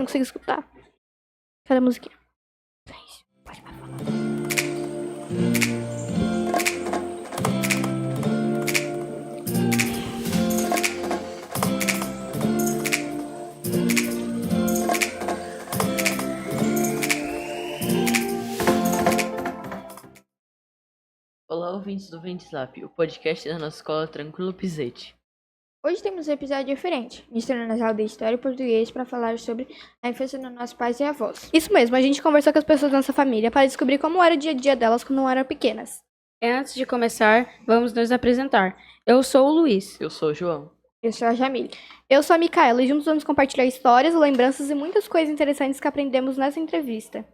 Não consigo escutar. Cadê a musiquinha? Pode falar. Olá, ouvintes do Ventilap, o podcast da nossa escola Tranquilo Pisete. Hoje temos um episódio diferente, misturando as aulas de História e Português para falar sobre a infância dos nossos pais e avós. Isso mesmo, a gente conversou com as pessoas da nossa família para descobrir como era o dia a dia delas quando eram pequenas. Antes de começar, vamos nos apresentar. Eu sou o Luiz. Eu sou o João. Eu sou a Jamile. Eu sou a Micaela e juntos vamos compartilhar histórias, lembranças e muitas coisas interessantes que aprendemos nessa entrevista.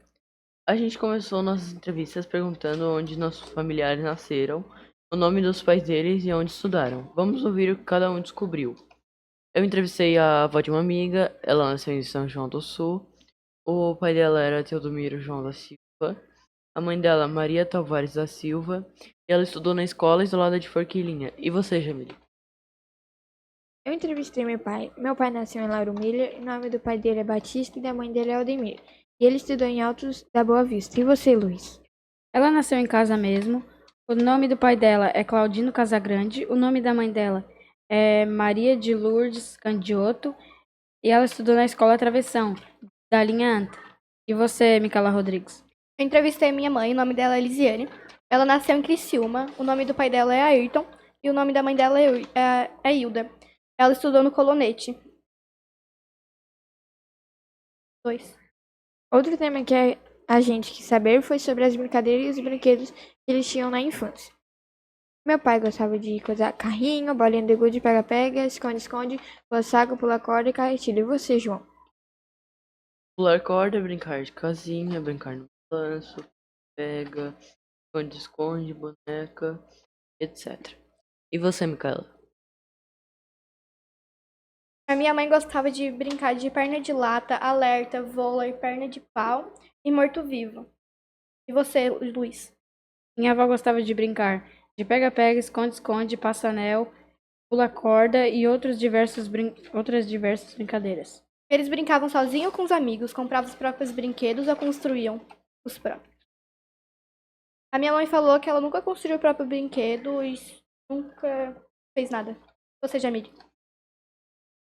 A gente começou nossas entrevistas perguntando onde nossos familiares nasceram, o nome dos pais deles e onde estudaram. Vamos ouvir o que cada um descobriu. Eu entrevistei a avó de uma amiga, ela nasceu em São João do Sul. O pai dela era Teodomiro João da Silva. A mãe dela, Maria Tavares da Silva. E ela estudou na escola isolada de Forquilinha. E você, Jamile? Eu entrevistei meu pai. Meu pai nasceu em Lauro Miller, o nome do pai dele é Batista e da mãe dele é Aldemir. E ele estudou em Altos da Boa Vista. E você, Luiz? Ela nasceu em casa mesmo. O nome do pai dela é Claudino Casagrande. O nome da mãe dela é Maria de Lourdes Candioto. E ela estudou na escola Travessão, da linha ANTA. E você, Micaela Rodrigues? Eu entrevistei a minha mãe, o nome dela é Elisiane. Ela nasceu em Criciúma, o nome do pai dela é Ayrton e o nome da mãe dela é Hilda. Ela estudou no Colonete. 2. Outro tema que a gente quis saber foi sobre as brincadeiras e os brinquedos que eles tinham na infância. Meu pai gostava de coisar carrinho, bolinha de gude, pega-pega, esconde-esconde, pula-saco, pula-corda e carretilha. E você, João? Pular corda, brincar de casinha, brincar no balanço, pega, esconde-esconde, boneca, etc. E você, Micaela? A minha mãe gostava de brincar de perna de lata, alerta, vôlei, perna de pau e morto-vivo. E você, Luiz? Minha avó gostava de brincar de pega-pega, esconde-esconde, passa-anel, pula-corda e outras diversas brincadeiras. Eles brincavam sozinhos ou com os amigos, compravam os próprios brinquedos ou construíam os próprios. A minha mãe falou que ela nunca construiu o próprio brinquedo e nunca fez nada. Você, Jamile?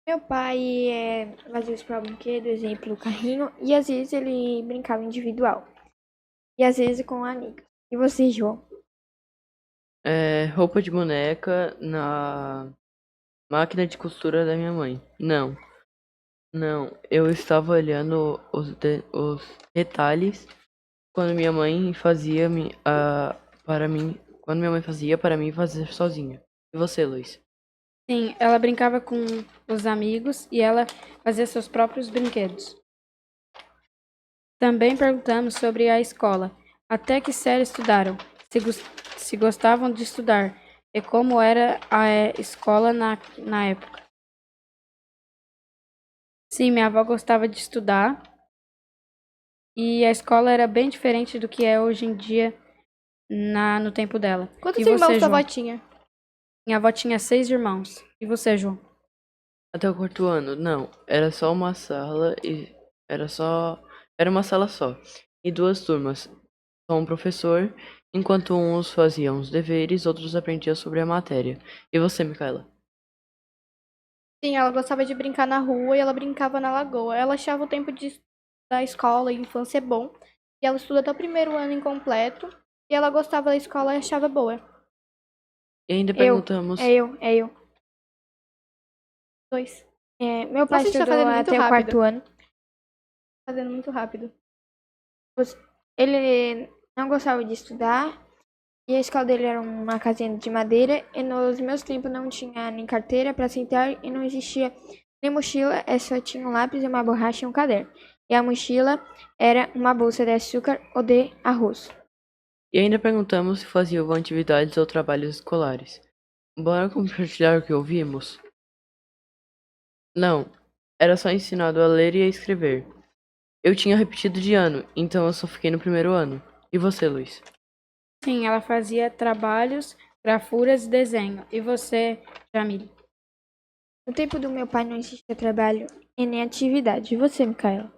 Meu pai fazia os próprios brinquedos, exemplo, carrinho, e às vezes ele brincava individual. E às vezes com amigos. E você, João? Roupa de boneca na máquina de costura da minha mãe. Não, eu estava olhando os detalhes quando minha mãe fazia para mim, quando minha mãe fazia para mim fazer sozinha. E você, Luiz? Sim, ela brincava com os amigos e ela fazia seus próprios brinquedos. Também perguntamos sobre a escola, até que série estudaram, se gostavam de estudar e como era a escola na época. Sim, minha avó gostava de estudar e a escola era bem diferente do que é hoje em dia no tempo dela. Quantos E você, irmãos sua João? avó tinha? Minha avó tinha 6 irmãos. E você, João? Até o quarto ano? Não, era só uma sala e era uma sala só e duas turmas, só um professor, enquanto uns faziam os deveres, outros aprendiam sobre a matéria. E você, Micaela? Sim, ela gostava de brincar na rua e ela brincava na lagoa. Ela achava o tempo da escola e infância bom. E ela estuda até o primeiro ano incompleto. E ela gostava da escola e achava boa. E ainda perguntamos. É eu. 2. Meu pai Nossa, a gente tá estudou fazendo muito até o rápido. quarto ano. Fazendo muito rápido. Ele não gostava de estudar. E a escola dele era uma casinha de madeira. E nos meus tempos não tinha nem carteira para sentar. E não existia nem mochila. Só tinha um lápis, uma borracha e um caderno. E a mochila era uma bolsa de açúcar ou de arroz. E ainda perguntamos se faziam atividades ou trabalhos escolares. Bora compartilhar o que ouvimos? Não, era só ensinado a ler e a escrever. Eu tinha repetido de ano, então eu só fiquei no primeiro ano. E você, Luiz? Sim, ela fazia trabalhos, grafuras e desenho. E você, Jamile? No tempo do meu pai não existia trabalho e nem atividade. E você, Micaela?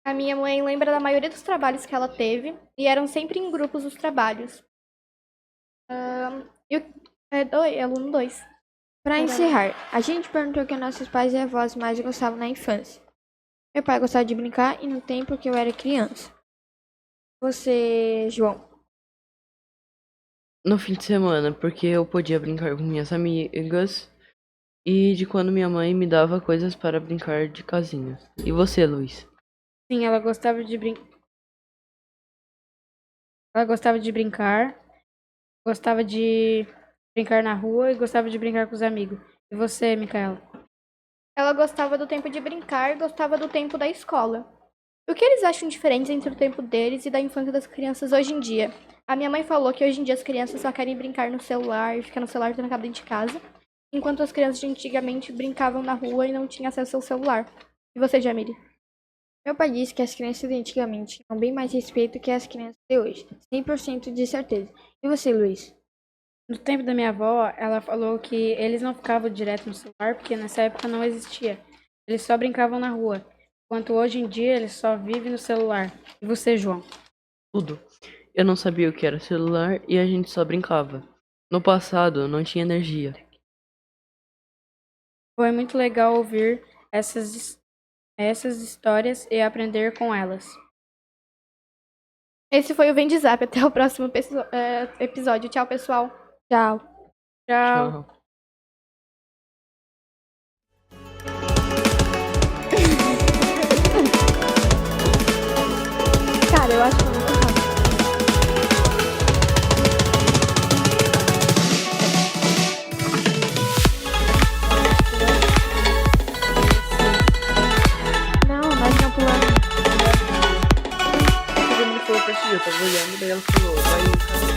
A minha mãe lembra da maioria dos trabalhos que ela teve e eram sempre em grupos os trabalhos. Aluno 2. Para encerrar, a gente perguntou o que nossos pais e avós mais gostavam na infância. Meu pai gostava de brincar e no tempo que eu era criança. Você, João? No fim de semana, porque eu podia brincar com minhas amigas e de quando minha mãe me dava coisas para brincar de casinha. E você, Luiz? Sim, ela gostava de Ela gostava de brincar, gostava de brincar na rua e gostava de brincar com os amigos. E você, Micaela? Ela gostava do tempo de brincar e gostava do tempo da escola. O que eles acham diferentes entre o tempo deles e da infância das crianças hoje em dia? A minha mãe falou que hoje em dia as crianças só querem brincar no celular e ficar no celular trancado dentro de casa, enquanto as crianças de antigamente brincavam na rua e não tinham acesso ao celular. E você, Jamile? Meu pai disse que as crianças de antigamente tinham bem mais respeito que as crianças de hoje. 100% de certeza. E você, Luiz? No tempo da minha avó, ela falou que eles não ficavam direto no celular porque nessa época não existia. Eles só brincavam na rua. Enquanto hoje em dia eles só vivem no celular. E você, João? Tudo. Eu não sabia o que era celular e a gente só brincava. No passado, não tinha energia. Foi muito legal ouvir essas histórias e aprender com elas. Esse foi o Vem de Zap. Até o próximo episódio. Tchau, pessoal. Tchau. Tchau. Tchau. Cara, eu acho que muito rápido. Não, nós não pulamos. Todo mundo falou pra ti, eu tava olhando, daí ela falou, vai